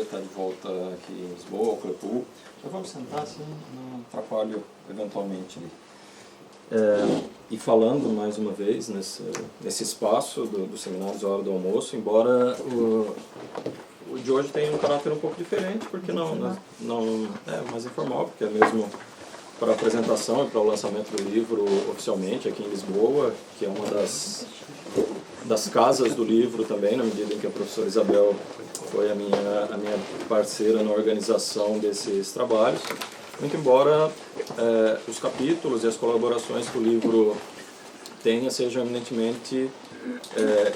estar de volta aqui em Lisboa, ao Clepu. Já vamos sentar assim, não atrapalho eventualmente ali. E falando mais uma vez nesse espaço dos seminários à hora do almoço, embora o de hoje tenha um caráter um pouco diferente, porque não é mais informal, porque é mesmo para a apresentação e para o lançamento do livro oficialmente aqui em Lisboa, que é uma das casas do livro também, na medida em que a professora Isabel foi a minha parceira na organização desses trabalhos. Muito embora os capítulos e as colaborações que o livro tenha sejam eminentemente,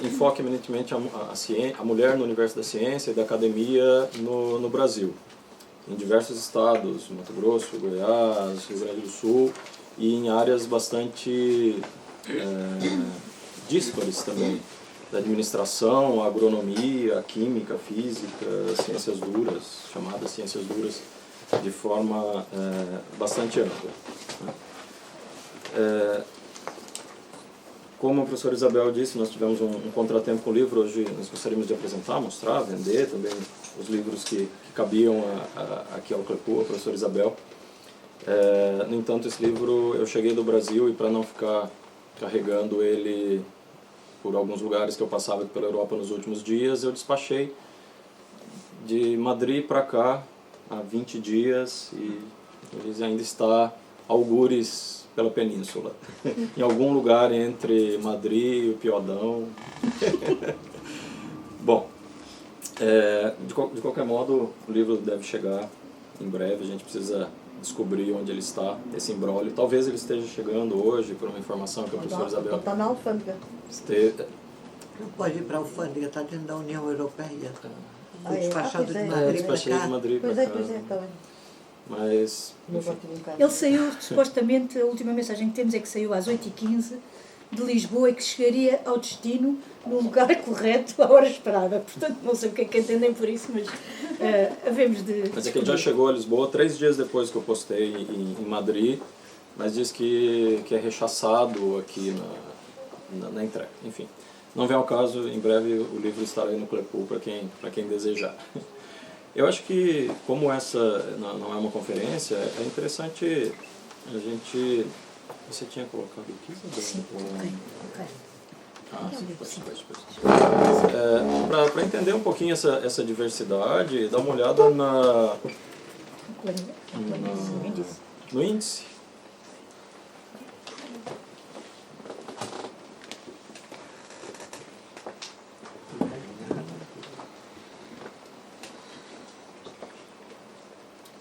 enfoque eminentemente a mulher no universo da ciência e da academia no Brasil, em diversos estados, Mato Grosso, Goiás, Rio Grande do Sul, e em áreas bastante díspares também, da administração, a agronomia, a química, a física, as ciências duras, chamadas ciências duras, de forma bastante ampla. Como a professora Isabel disse, nós tivemos um contratempo com o livro. Hoje nós gostaríamos de apresentar, mostrar, vender também os livros que cabiam aqui ao Clepu, a professora Isabel. No entanto, esse livro, eu cheguei do Brasil e para não ficar carregando ele por alguns lugares que eu passava pela Europa nos últimos dias, eu despachei de Madrid para cá há 20 dias e ele ainda está algures pela península, em algum lugar entre Madrid e o Piauí. Bom, de qualquer modo, o livro deve chegar em breve, a gente precisa descobrir onde ele está, esse imbróglio. Talvez ele esteja chegando hoje, por uma informação que a professora Isabel... Está na alfândega. Não pode ir para a alfândega, está dentro da União Europeia. Foi despachado de Madrid para cá. De Madrid para cá. Pois é, está bem. Mas, ele saiu, supostamente, a última mensagem que temos é que saiu às 8h15 de Lisboa e que chegaria ao destino no lugar correto, à hora esperada. Portanto, não sei o que é que entendem por isso, mas havemos de... Mas é que ele já chegou a Lisboa 3 dias depois que eu postei em Madrid, mas diz que é rechaçado aqui na entrega. Enfim, não vem ao caso, em breve o livro estará aí no Clepu para quem desejar. Eu acho que, como essa não é uma conferência, é interessante a gente... Você tinha colocado aqui? Sim, ok. Para entender um pouquinho essa diversidade, dá uma olhada no índice.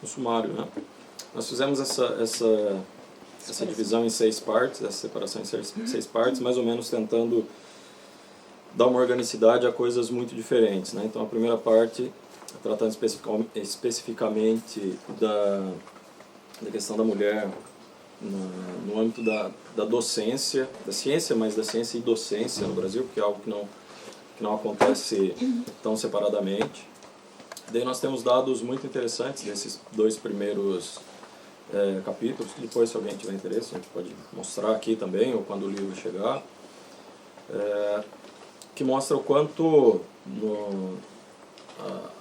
No sumário, né? Nós fizemos essa divisão em 6 partes, essa separação em 6 partes, mais ou menos tentando dar uma organicidade a coisas muito diferentes, né? Então a primeira parte, tratando especificamente da questão da mulher no âmbito da docência, da ciência, mas da ciência e docência no Brasil, porque é algo que não acontece tão separadamente. Daí nós temos dados muito interessantes desses 2 primeiros capítulos, que depois, se alguém tiver interesse, a gente pode mostrar aqui também, ou quando o livro chegar, que mostra o quanto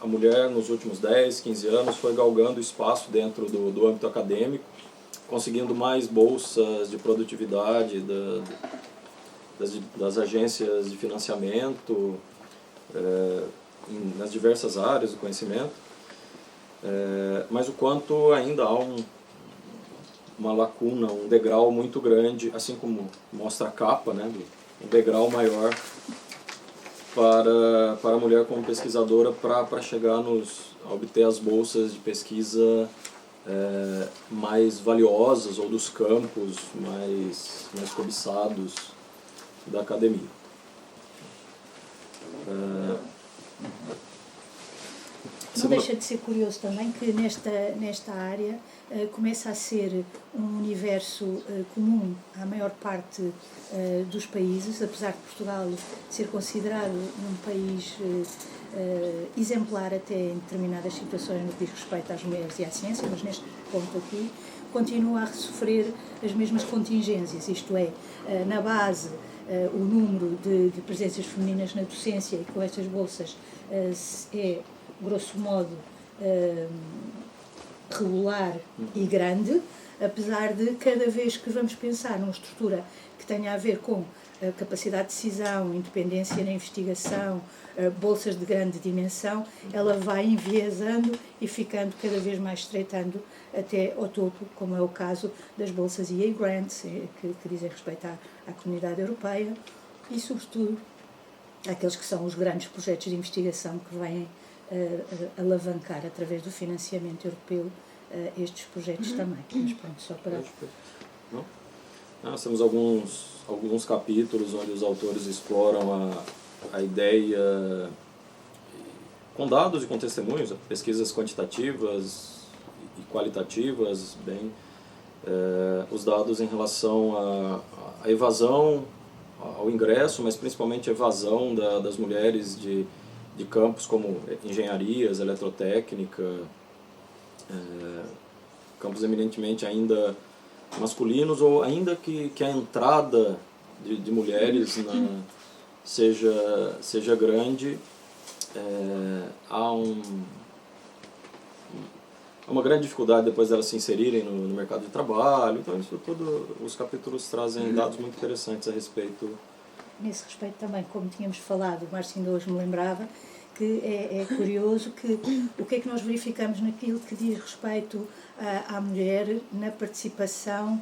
a mulher nos últimos 10, 15 anos foi galgando espaço dentro do âmbito acadêmico, conseguindo mais bolsas de produtividade das agências de financiamento, nas diversas áreas do conhecimento, mas o quanto ainda há uma lacuna, um degrau muito grande, assim como mostra a capa, né, um degrau maior para a mulher como pesquisadora para chegar a obter as bolsas de pesquisa mais valiosas ou dos campos mais cobiçados da academia. Não deixa de ser curioso também que nesta área começa a ser um universo comum à maior parte dos países, apesar de Portugal ser considerado um país exemplar até em determinadas situações no que diz respeito às mulheres e à ciência, mas neste ponto aqui continua a sofrer as mesmas contingências, isto é, na base o número de presenças femininas na docência e com estas bolsas é grosso modo, regular e grande, apesar de cada vez que vamos pensar numa estrutura que tenha a ver com capacidade de decisão, independência na investigação, bolsas de grande dimensão, ela vai enviesando e ficando cada vez mais estreitando até ao topo, como é o caso das bolsas EA Grants, que dizem respeito à comunidade europeia, e, sobretudo, aqueles que são os grandes projetos de investigação que vêm alavancar, através do financiamento europeu, estes projetos também. Mas pronto, só para... Não? Nós temos alguns capítulos onde os autores exploram a ideia com dados e com testemunhos, pesquisas quantitativas e qualitativas, os dados em relação à evasão, ao ingresso, mas principalmente a evasão das mulheres de campos como engenharias, eletrotécnica, campos eminentemente ainda masculinos, ou ainda que a entrada de mulheres seja grande, há uma grande dificuldade depois delas se inserirem no mercado de trabalho. Então, isso tudo, os capítulos trazem dados muito interessantes a respeito. Nesse respeito também, como tínhamos falado, o Márcio ainda hoje me lembrava, que é curioso que o que é que nós verificamos naquilo que diz respeito à mulher na participação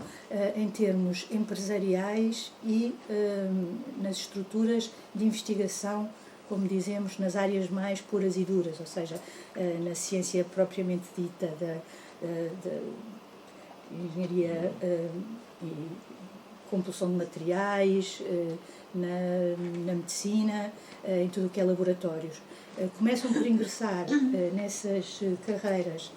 em termos empresariais e nas estruturas de investigação, como dizemos, nas áreas mais puras e duras, ou seja, na ciência propriamente dita da engenharia e compulsão de materiais, na medicina, em tudo o que é laboratórios. Começam por ingressar nessas carreiras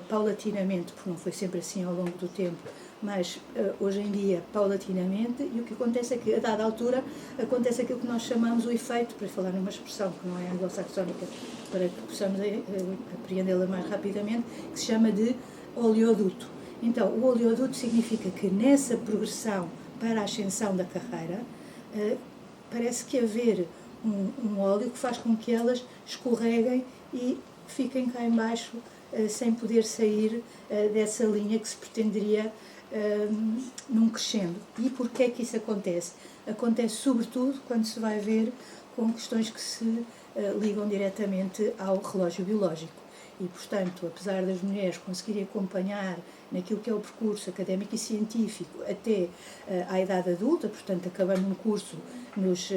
paulatinamente, porque não foi sempre assim ao longo do tempo, mas hoje em dia paulatinamente, e o que acontece é que, a dada altura, acontece aquilo que nós chamamos o efeito, para falar numa expressão que não é anglo-saxónica, para que possamos apreendê-la mais rapidamente, que se chama de oleoduto. Então, o oleoduto significa que nessa progressão para a ascensão da carreira, parece que haver um óleo que faz com que elas escorreguem e fiquem cá em baixo sem poder sair dessa linha que se pretenderia num crescendo. E porquê é que isso acontece? Acontece sobretudo quando se vai ver com questões que se ligam diretamente ao relógio biológico. E, portanto, apesar das mulheres conseguirem acompanhar naquilo que é o percurso académico e científico até à idade adulta, portanto, acabando um curso nos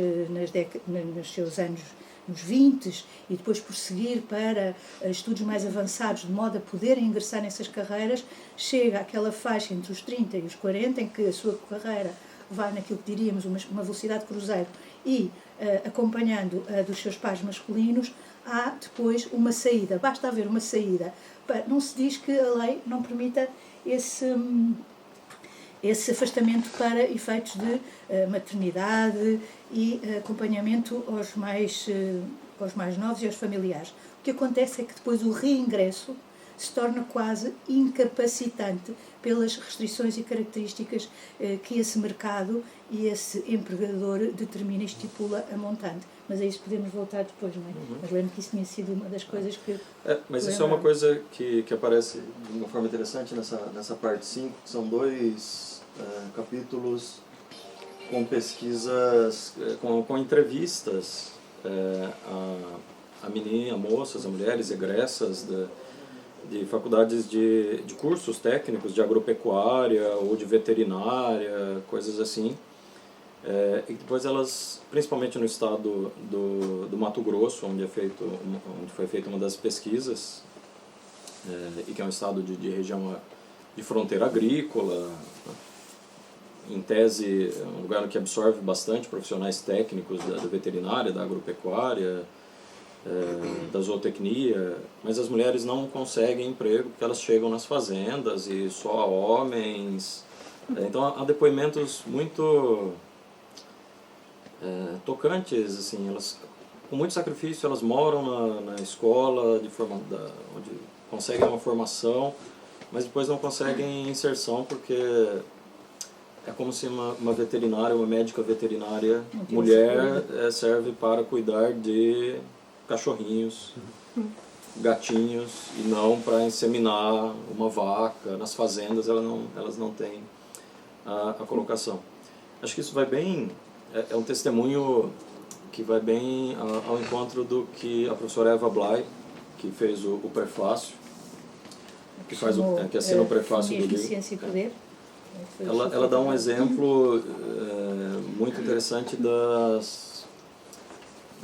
seus anos, nos 20, e depois prosseguir para estudos mais avançados, de modo a poderem ingressar nessas carreiras, chega àquela faixa entre os 30 e os 40, em que a sua carreira vai naquilo que diríamos uma velocidade de cruzeiro, e acompanhando a dos seus pares masculinos, há depois uma saída. Basta haver uma saída. Não se diz que a lei não permita esse afastamento para efeitos de maternidade e acompanhamento aos mais novos e aos familiares. O que acontece é que depois o reingresso se torna quase incapacitante pelas restrições e características que esse mercado e esse empregador determina e estipula a montante. Mas a isso podemos voltar depois, não é? Mas lembro que isso tinha sido uma das coisas que... Mas isso é uma coisa que aparece de uma forma interessante nessa parte 5, que são 2 capítulos com pesquisas, com entrevistas a moças, a mulheres egressas de faculdades de cursos técnicos de agropecuária ou de veterinária, coisas assim. E depois elas, principalmente no estado do Mato Grosso, onde foi feita uma das pesquisas, e que é um estado de região de fronteira agrícola, em tese um lugar que absorve bastante profissionais técnicos da veterinária, da agropecuária, da zootecnia, mas as mulheres não conseguem emprego porque elas chegam nas fazendas e só há homens. Então há depoimentos muito tocantes, assim, elas com muito sacrifício elas moram na escola onde conseguem uma formação, mas depois não conseguem inserção porque é como se uma veterinária, uma médica veterinária mulher serve para cuidar de cachorrinhos, gatinhos, e não para inseminar uma vaca. Nas fazendas elas não têm a colocação. Acho que isso vai bem, é um testemunho que vai bem ao encontro do que a professora Eva Bly, que fez o prefácio, que assina o prefácio do livro. Ciência e Poder. Ela dá um exemplo muito interessante da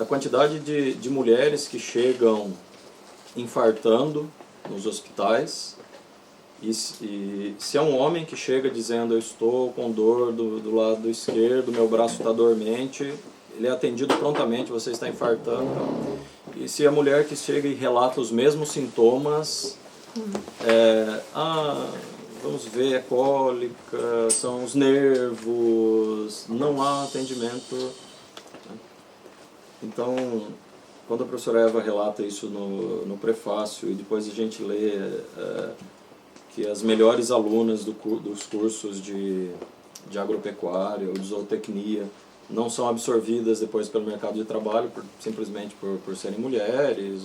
quantidade de mulheres que chegam infartando nos hospitais, e se é um homem que chega dizendo: eu estou com dor do lado esquerdo, meu braço está dormente, ele é atendido prontamente: você está infartando. E se a mulher que chega e relata os mesmos sintomas, vamos ver, é cólica, são os nervos, não há atendimento. Então, quando a professora Eva relata isso no prefácio, e depois a gente lê que as melhores alunas dos cursos de agropecuária ou de zootecnia não são absorvidas depois pelo mercado de trabalho simplesmente por serem mulheres,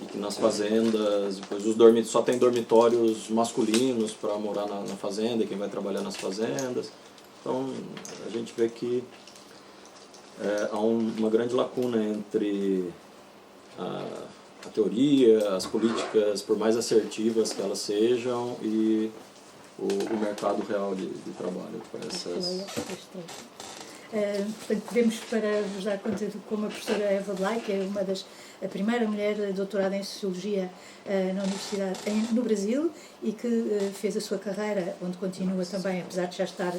e que nas fazendas depois só tem dormitórios masculinos para morar na fazenda, e quem vai trabalhar nas fazendas. Então a gente vê que há uma grande lacuna entre a teoria, as políticas, por mais assertivas que elas sejam, e o mercado real de trabalho para essas... Portanto, podemos, para vos dar conta de como a professora Eva Bly, que é a primeira mulher doutorada em Sociologia na Universidade no Brasil, e que fez a sua carreira, onde continua também, apesar de já estar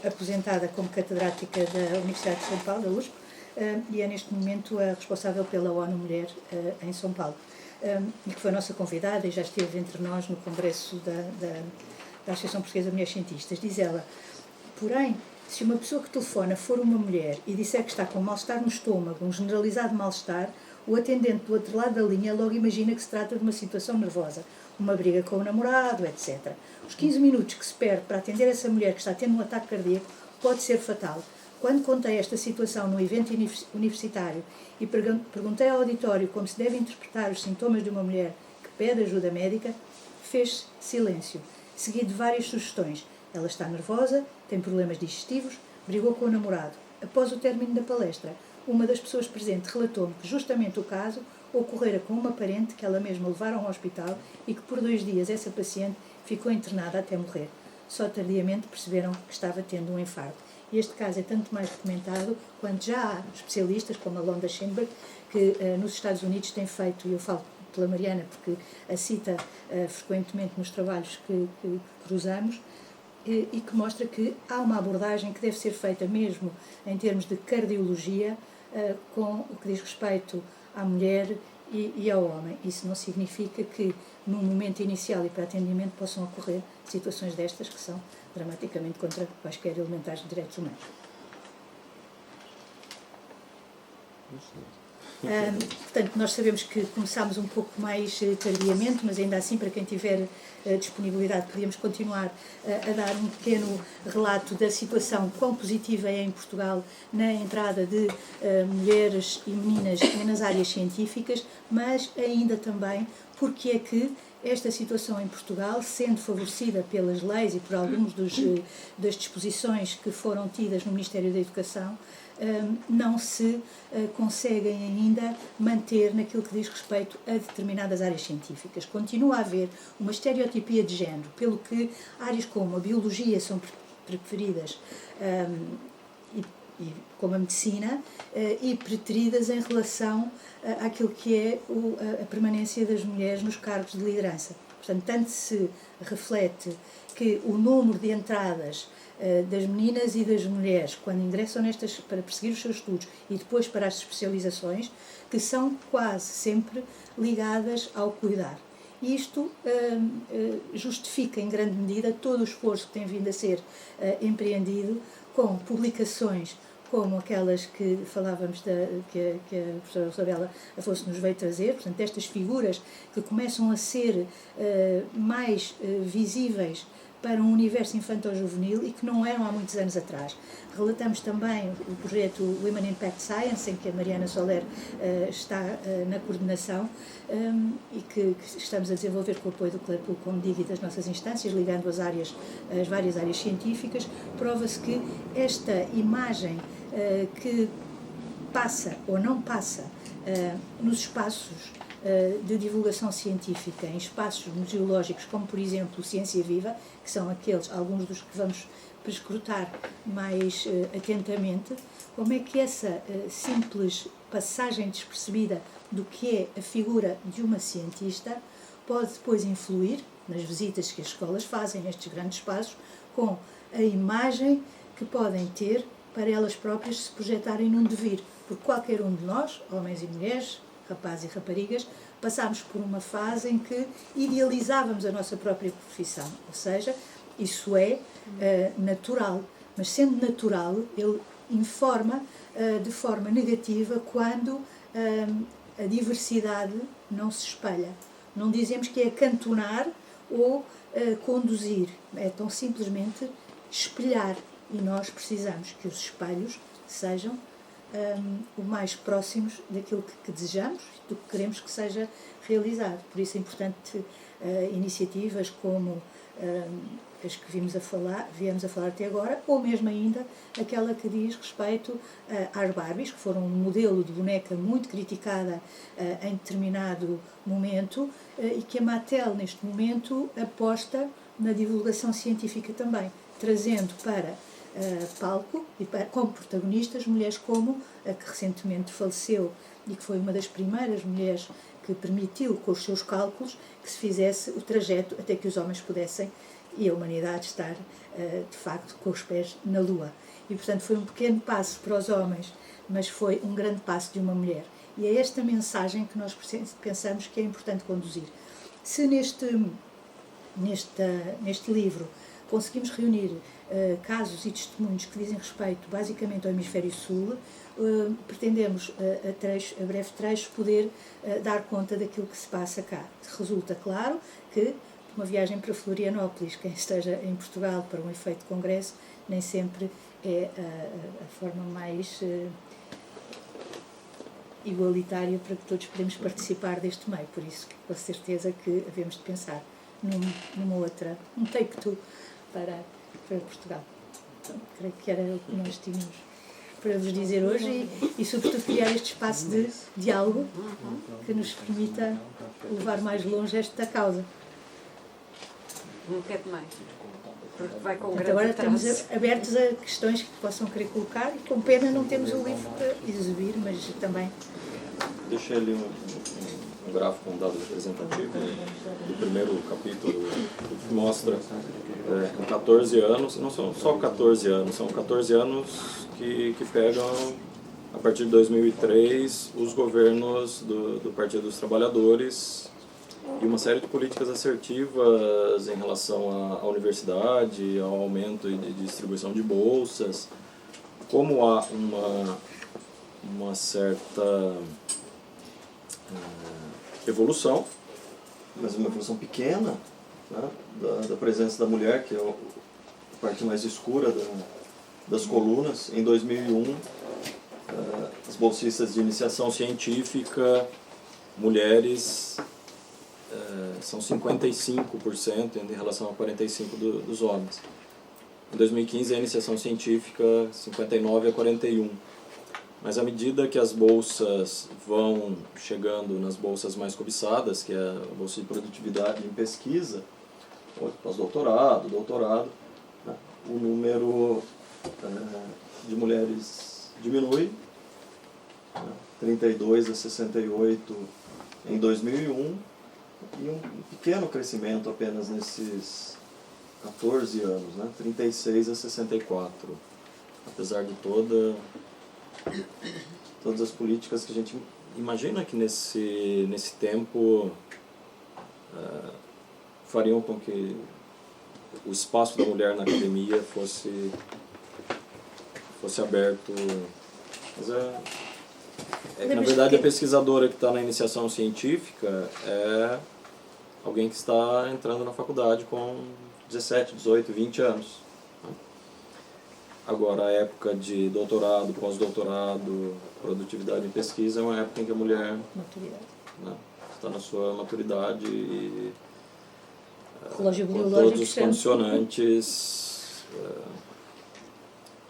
aposentada, como catedrática da Universidade de São Paulo, da USP, e é neste momento a responsável pela ONU Mulher em São Paulo, e que foi a nossa convidada e já esteve entre nós no congresso da Associação Portuguesa de Mulheres Cientistas. Diz ela: porém, se uma pessoa que telefona for uma mulher e disser que está com mal-estar no estômago, um generalizado mal-estar, o atendente do outro lado da linha logo imagina que se trata de uma situação nervosa, uma briga com o namorado, etc. Os 15 minutos que se perde para atender essa mulher que está tendo um ataque cardíaco pode ser fatal. Quando contei esta situação no evento universitário e perguntei ao auditório como se deve interpretar os sintomas de uma mulher que pede ajuda médica, fez silêncio, seguido de várias sugestões. Ela está nervosa, tem problemas digestivos, brigou com o namorado. Após o término da palestra, uma das pessoas presentes relatou-me que justamente o caso ocorrera com uma parente que ela mesma levaram ao hospital e que por 2 dias essa paciente ficou internada até morrer. Só tardiamente perceberam que estava tendo um infarto. E este caso é tanto mais documentado quanto já há especialistas, como a Londa Schoenberg, que nos Estados Unidos tem feito, e eu falo pela Mariana porque a cita frequentemente nos trabalhos que cruzamos, e que mostra que há uma abordagem que deve ser feita mesmo em termos de cardiologia, com o que diz respeito à mulher e ao homem. Isso não significa que num momento inicial e para atendimento possam ocorrer situações destas que são dramaticamente contra quaisquer elementares de direitos humanos. Portanto, nós sabemos que começámos um pouco mais tardiamente, mas ainda assim, para quem tiver disponibilidade, podíamos continuar a dar um pequeno relato da situação quão positiva é em Portugal na entrada de mulheres e meninas nas áreas científicas, mas ainda também porque é que esta situação em Portugal, sendo favorecida pelas leis e por algumas das disposições que foram tidas no Ministério da Educação, não se conseguem ainda manter naquilo que diz respeito a determinadas áreas científicas. Continua a haver uma estereotipia de género, pelo que áreas como a biologia são preferidas, e como a medicina, e preteridas em relação àquilo que é a permanência das mulheres nos cargos de liderança. Portanto, tanto se reflete que o número de entradas das meninas e das mulheres quando ingressam para perseguir os seus estudos e depois para as especializações, que são quase sempre ligadas ao cuidar. E isto justifica em grande medida todo o esforço que tem vindo a ser empreendido com publicações como aquelas que falávamos, que a professora Isabela Afonso nos veio trazer, portanto, destas figuras que começam a ser mais visíveis para um universo infantil-juvenil e que não eram há muitos anos atrás. Relatamos também o projeto Women Impact Science, em que a Mariana Soler está na coordenação e que estamos a desenvolver com o apoio do CLERPUL, como digo, e das nossas instâncias, ligando as várias áreas científicas. Prova-se que esta imagem que passa ou não passa nos espaços de divulgação científica, em espaços museológicos, como por exemplo o Ciência Viva, que são alguns dos que vamos prescrutar mais atentamente, como é que essa simples passagem despercebida do que é a figura de uma cientista pode depois influir nas visitas que as escolas fazem nestes grandes espaços, com a imagem que podem ter para elas próprias se projetarem num devir, porque qualquer um de nós, homens e mulheres, rapazes e raparigas, passámos por uma fase em que idealizávamos a nossa própria profissão, ou seja, isso é natural, mas sendo natural, ele informa de forma negativa quando a diversidade não se espelha. Não dizemos que é cantonar ou conduzir, é tão simplesmente espelhar, e nós precisamos que os espelhos sejam o mais próximos daquilo que desejamos, do que queremos que seja realizado. Por isso é importante iniciativas como as que viemos a falar até agora, ou mesmo ainda aquela que diz respeito às Barbies, que foram um modelo de boneca muito criticada em determinado momento, e que a Mattel neste momento aposta na divulgação científica também, trazendo para palco e como protagonistas mulheres como a que recentemente faleceu e que foi uma das primeiras mulheres que permitiu, com os seus cálculos, que se fizesse o trajeto até que os homens pudessem e a humanidade estar, de facto, com os pés na Lua. E, portanto, foi um pequeno passo para os homens, mas foi um grande passo de uma mulher. E é esta mensagem que nós pensamos que é importante conduzir. Se neste livro conseguimos reunir casos e testemunhos que dizem respeito basicamente ao Hemisfério Sul, pretendemos a breve trecho poder dar conta daquilo que se passa cá. Resulta claro que uma viagem para Florianópolis, quem esteja em Portugal para um efeito de congresso, nem sempre é a forma mais igualitária para que todos podemos participar deste meio. Por isso, com certeza que havemos de pensar num take two para Portugal. Então, creio que era o que nós tínhamos para vos dizer hoje e sobretudo criar este espaço de diálogo que nos permita levar mais longe esta causa. Não quero mais, porque vai com grande Agora atraso. estamos abertos a questões que possam querer colocar e com pena não temos o livro para exibir, mas também... Deixei ali um gráfico, um dado representativo do primeiro capítulo, que mostra em 14 anos, não são só 14 anos, são 14 anos que pegam, a partir de 2003, os governos do Partido dos Trabalhadores e uma série de políticas assertivas em relação à universidade, ao aumento de distribuição de bolsas, como há uma certa evolução, mas uma evolução pequena, né, da presença da mulher, que é a parte mais escura das colunas. Em 2001, as bolsistas de iniciação científica, mulheres, são 55% em relação a 45% dos homens. Em 2015, a iniciação científica, 59% a 41%. Mas à medida que as bolsas vão chegando nas bolsas mais cobiçadas, que é a bolsa de produtividade em pesquisa, pós-doutorado, doutorado, né, o número de mulheres diminui, né, 32 a 68 em 2001, e um pequeno crescimento apenas nesses 14 anos, né, 36 a 64, apesar de todas as políticas que a gente imagina que nesse tempo fariam com que o espaço da mulher na academia fosse aberto. Mas na verdade, a pesquisadora que está na iniciação científica é alguém que está entrando na faculdade com 17, 18, 20 anos. Agora, a época de doutorado, pós-doutorado, produtividade em pesquisa é uma época em que a mulher está na sua maturidade e relógio com biológico todos os condicionantes,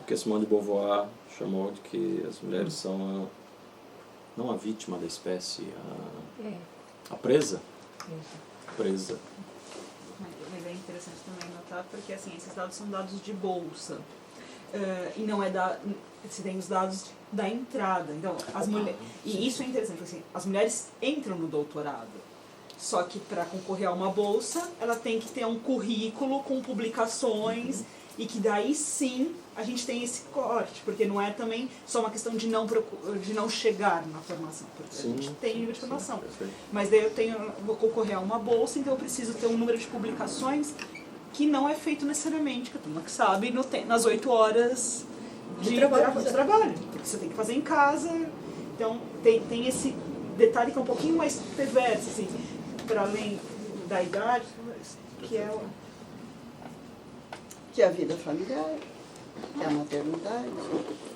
o que Simone de Beauvoir chamou de que as mulheres são não a vítima da espécie, a presa. Presa. Mas é interessante também notar, porque assim, esses dados são dados de bolsa. E não é se tem os dados da entrada. Então, as mulheres, e isso é interessante, assim, as mulheres entram no doutorado. Só que para concorrer a uma bolsa, ela tem que ter um currículo com publicações e que daí sim a gente tem esse corte, porque não é também só uma questão de não chegar na formação, porque a gente tem nível de formação. Mas daí vou concorrer a uma bolsa, então eu preciso ter um número de publicações que não é feito necessariamente, que a turma que sabe, nas 8 horas de trabalho, porque você tem que fazer em casa. Então tem esse detalhe que é um pouquinho mais perverso, assim, para além da idade, que é a vida familiar, é a maternidade.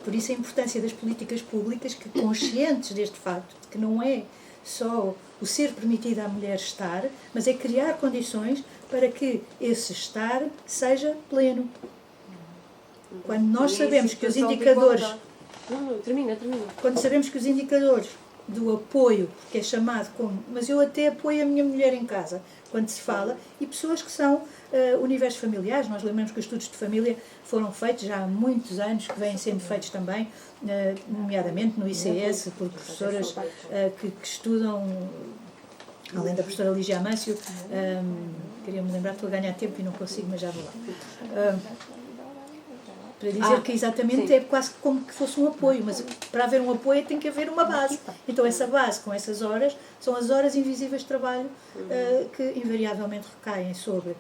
Por isso a importância das políticas públicas que, conscientes deste facto, de que não é só o ser permitido à mulher estar, mas é criar condições para que esse estar seja pleno. Quando nós sabemos que os indicadores... Termina. Quando sabemos que os indicadores do apoio, que é chamado como... Mas eu até apoio a minha mulher em casa, quando se fala, e pessoas que são universos familiares. Nós lembramos que os estudos de família foram feitos já há muitos anos, que vêm sendo feitos também, nomeadamente no ICS, por professoras que estudam, além da professora Lígia Amâncio, queria-me lembrar, estou a ganhar tempo e não consigo, mas já vou lá. Para dizer que exatamente é quase como que fosse um apoio, mas para haver um apoio tem que haver uma base. Então essa base, com essas horas, são as horas invisíveis de trabalho que invariavelmente recaem sobre,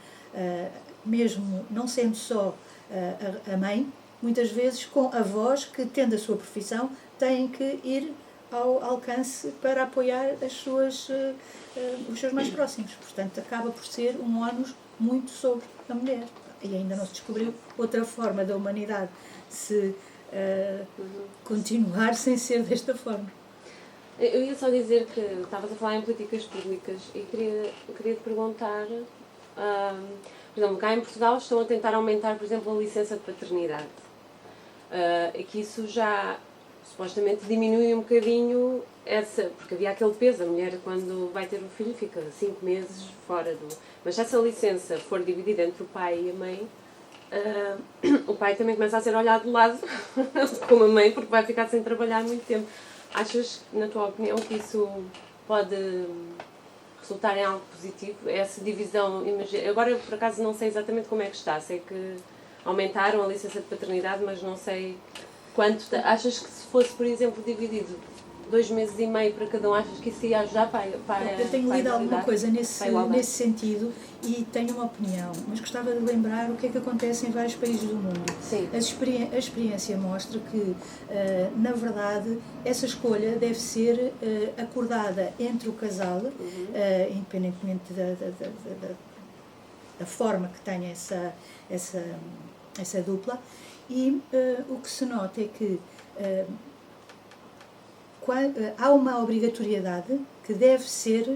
mesmo não sendo só a mãe, muitas vezes com avós que, tendo a sua profissão, têm que ir ao alcance para apoiar os seus mais próximos. Portanto, acaba por ser um ónus muito sobre a mulher. E ainda não se descobriu outra forma da humanidade se continuar sem ser desta forma. Eu ia só dizer que estavas a falar em políticas públicas e queria te perguntar, por exemplo, cá em Portugal estão a tentar aumentar, por exemplo, a licença de paternidade. E que isso já supostamente diminui um bocadinho porque havia aquele peso, a mulher quando vai ter um filho fica 5 meses fora do... Mas se essa licença for dividida entre o pai e a mãe, o pai também começa a ser olhado de lado como a mãe, porque vai ficar sem trabalhar muito tempo. Achas, na tua opinião, que isso pode resultar em algo positivo? Essa divisão, agora eu por acaso não sei exatamente como é que está, sei que aumentaram a licença de paternidade, mas não sei quanto. Achas que se fosse, por exemplo, dividido 2 meses e meio para cada um, achas que isso ia ajudar para eu tenho lido alguma coisa nesse sentido e tenho uma opinião, mas gostava de lembrar o que é que acontece em vários países do mundo. Sim. A experiência mostra que, na verdade, essa escolha deve ser acordada entre o casal, independentemente da forma que tenha essa dupla, e o que se nota é que há uma obrigatoriedade que deve ser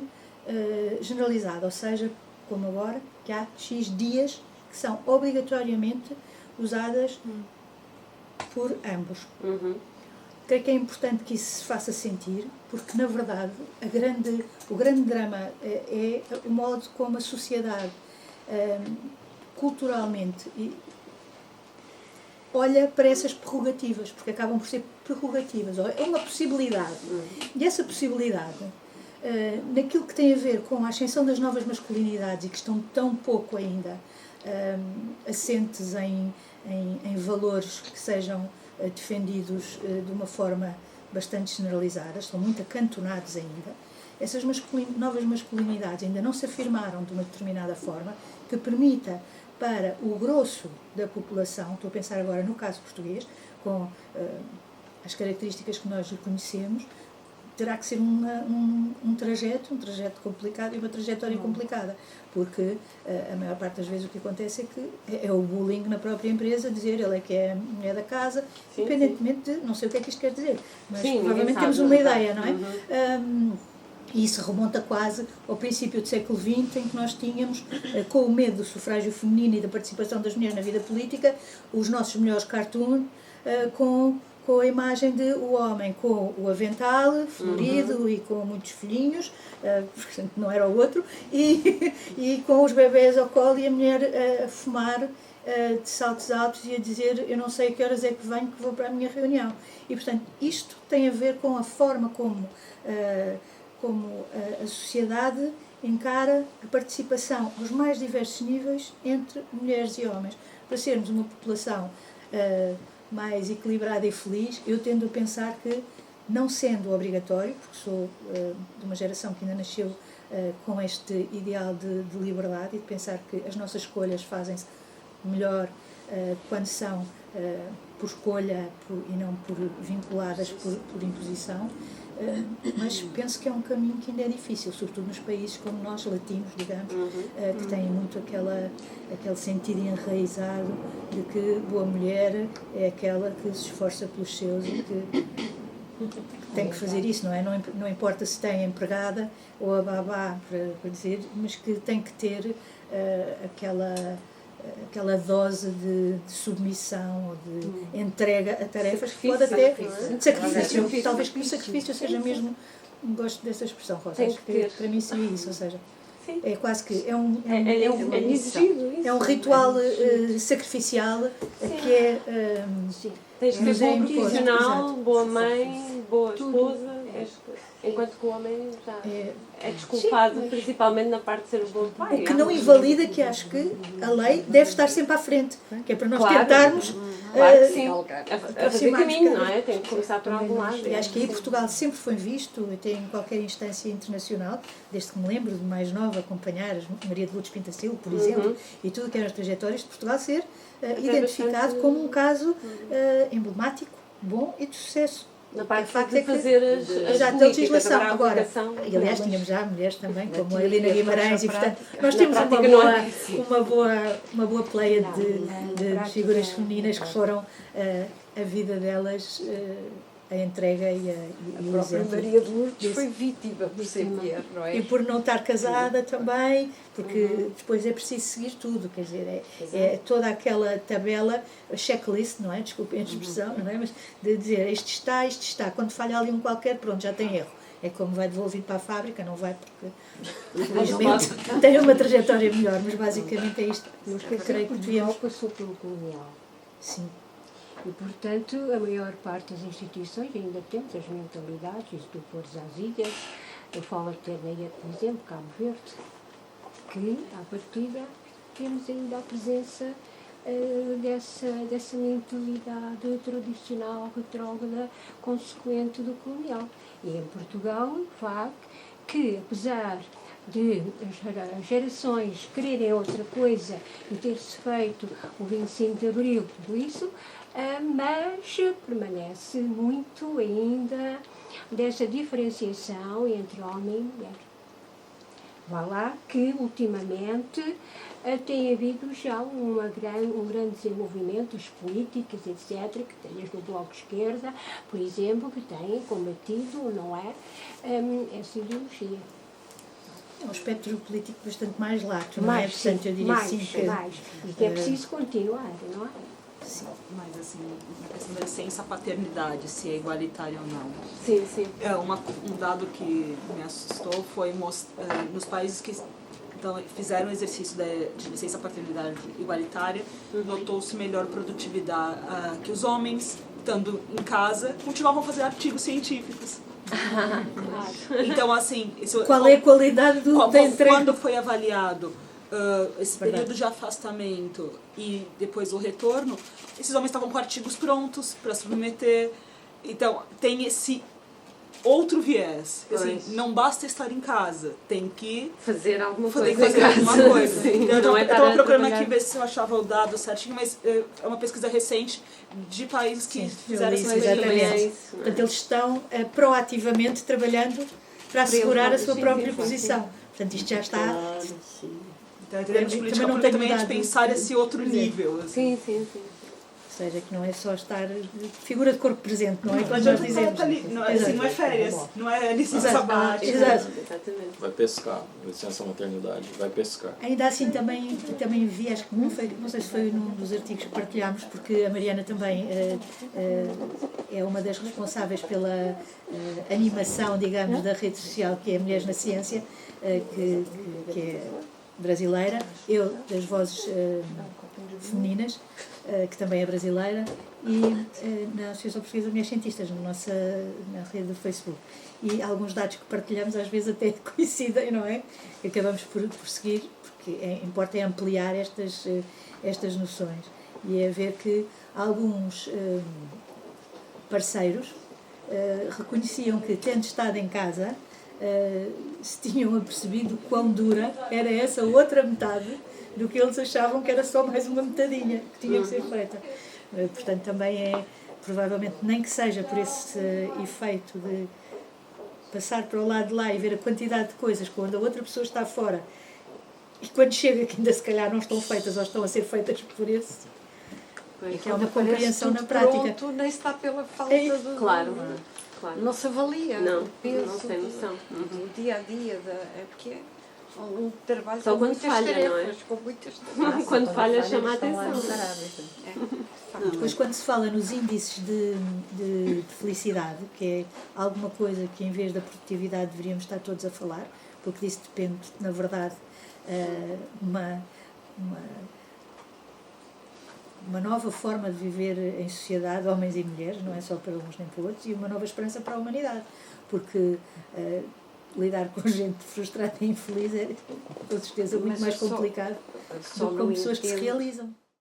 generalizada, ou seja, como agora, que há X dias que são obrigatoriamente usadas por ambos. Creio que é importante que isso se faça sentir, porque, na verdade, o grande drama é o modo como a sociedade, culturalmente, olha para essas prerrogativas, porque acabam por ser prerrogativas, é uma possibilidade. E essa possibilidade, naquilo que tem a ver com a ascensão das novas masculinidades e que estão tão pouco ainda assentes em valores que sejam defendidos de uma forma bastante generalizada, estão muito acantonados ainda, essas novas masculinidades ainda não se afirmaram de uma determinada forma que permita para o grosso da população, estou a pensar agora no caso português, com as características que nós conhecemos, terá que ser um trajeto complicado e uma trajetória complicada, porque a maior parte das vezes o que acontece é que é o bullying na própria empresa, dizer ele é que é a mulher da casa, independentemente de, não sei o que é que isto quer dizer, mas provavelmente temos uma ideia, não é? E isso remonta quase ao princípio do século XX, em que nós tínhamos, com o medo do sufrágio feminino e da participação das mulheres na vida política, os nossos melhores cartoons com a imagem de o homem com o avental florido e com muitos filhinhos, portanto não era o outro, e com os bebés ao colo e a mulher a fumar de saltos altos e a dizer eu não sei a que horas é que venho, que vou para a minha reunião. E portanto isto tem a ver com a forma como a sociedade encara a participação aos mais diversos níveis entre mulheres e homens. Para sermos uma população mais equilibrada e feliz, eu tendo a pensar que, não sendo obrigatório, porque sou de uma geração que ainda nasceu com este ideal de liberdade e de pensar que as nossas escolhas fazem-se melhor quando são por escolha e não por vinculadas por imposição, mas penso que é um caminho que ainda é difícil, sobretudo nos países como nós, latinos, digamos, que têm muito aquele sentido enraizado de que boa mulher é aquela que se esforça pelos seus e que tem que fazer isso, não é? Não importa se tem empregada ou a babá, para dizer, mas que tem que ter aquela dose de submissão ou de entrega a tarefas que pode até de sacrifício, talvez que o sacrifício seja mesmo, gosto dessa expressão, Rosa, acho que para mim seria isso, ou seja, é quase que é um ritual sacrificial que é tens que ser bom profissional, boa mãe, boa esposa, enquanto que o homem já é desculpado, principalmente na parte de ser um bom pai. O que não invalida que acho que a lei deve estar sempre à frente, que é para nós tentarmos a fazer caminho, não é? Tem que começar por algum lado. E acho que aí Portugal sempre foi visto, até em qualquer instância internacional, desde que me lembro de mais nova acompanhar a Maria de Lourdes Pintacil, por exemplo, e tudo que eram as trajetórias de Portugal ser identificado como um caso emblemático, bom e de sucesso. Na parte de fazer as legislação. Agora, e aliás tínhamos já mulheres também, como a Helena Guimarães, e portanto nós temos uma boa pleia de figuras femininas que foram a vida delas, a entrega e o exemplo. A Maria de Lourdes foi vítima por ser mulher, não é? E por não estar casada também, porque depois é preciso seguir tudo, quer dizer, é toda aquela tabela, checklist, não é? Desculpem a expressão, não é? Mas de dizer isto está, quando falha ali um qualquer, pronto, já tem erro. É como vai devolvido para a fábrica, não vai porque infelizmente tem uma trajetória melhor, mas basicamente é isto. Eu creio que Portugal passou pelo colonial. Sim. E, portanto, a maior parte das instituições ainda temos as mentalidades, se tu fores às ilhas, eu falo até na ilha, por exemplo, Cabo Verde, que, à partida, temos ainda a presença dessa mentalidade tradicional, retrógrada, consequente do colonial. E em Portugal, o facto que, apesar de as gerações quererem outra coisa e ter-se feito o 25 de Abril, tudo isso, mas permanece muito ainda dessa diferenciação entre homem e mulher. Vá lá que, ultimamente, tem havido já um grande desenvolvimento das políticas, etc., que tem no Bloco de Esquerda, por exemplo, que têm combatido, não é, essa ideologia. É um espectro político bastante mais largo, não é? Portanto, eu diria assim que... E que é preciso continuar, não é? Sim. Mas assim, a questão da licença paternidade, se é igualitário ou não. Sim, sim. Um dado que me assustou foi nos países que fizeram o exercício de licença paternidade igualitária, notou-se melhor produtividade, que os homens, estando em casa, continuavam a fazer artigos científicos. Claro. Então, assim... Qual é a qualidade da entrega? Quando foi avaliado esse período de afastamento e depois o retorno, esses homens estavam com artigos prontos para submeter. Então, tem outro viés. Assim, Pois. não basta estar em casa, tem que Fazer alguma fazer coisa em casa. alguma coisa. Sim, Eu não é estar estava a procurando trabalhar. aqui ver se eu achava o dado certinho, mas é uma pesquisa recente de países que Sim, fizeram eu li essa isso, experiência. É exatamente. isso, não é? Portanto, eles estão proativamente trabalhando para assegurar a sua sim, própria sim, sim. posição. Portanto, isto já está. Claro, sim. Então, em termos de Também política não pública, tenho também a gente dado- pensar esse outro nível. Assim. Sim, sim, sim. Ou seja, que não é só estar figura de corpo presente, não é? Não Como adianta nós só dizemos. estar ali, não, Exato. assim, não é férias, não é licença Exato. sabática. Exato. Exatamente. Vai pescar, licença maternidade, vai pescar. Ainda assim também vi, acho que não sei se foi num dos artigos que partilhámos, porque a Mariana também é uma das responsáveis pela animação, digamos, da rede social que é Mulheres na Ciência, que é brasileira, eu das vozes femininas, que também é brasileira, e na Associação Portuguesa de Mulheres Cientistas, na rede do Facebook. E alguns dados que partilhamos às vezes até coincidem, não é? E acabamos por seguir, porque importa ampliar estas noções. E é ver que alguns parceiros reconheciam que, tendo estado em casa, se tinham apercebido quão dura era essa outra metade do que eles achavam que era só mais uma metadinha que tinha que ser feita. Portanto, também provavelmente, nem que seja por esse efeito de passar para o lado de lá e ver a quantidade de coisas quando a outra pessoa está fora e quando chega que ainda se calhar não estão feitas ou estão a ser feitas por esse, que é uma compreensão na prática. Pronto, nem se está pela falta É, de... Claro, claro. Não se avalia. Não, o peso não se tem noção. do dia a dia. É porque é um trabalho Só com quando muitas falha, não é? tarefas, com muitas tarefas. Quando falha, chama a estão lá atenção. miseráveis. Depois, quando se fala nos índices de felicidade, que é alguma coisa que em vez da produtividade deveríamos estar todos a falar, porque disso depende, na verdade, uma nova forma de viver em sociedade, homens e mulheres, não é só para uns nem para outros, e uma nova esperança para a humanidade, porque lidar com gente frustrada e infeliz é, com certeza, muito Mas mais só- complicado só do que com não pessoas que se entendo. realizam.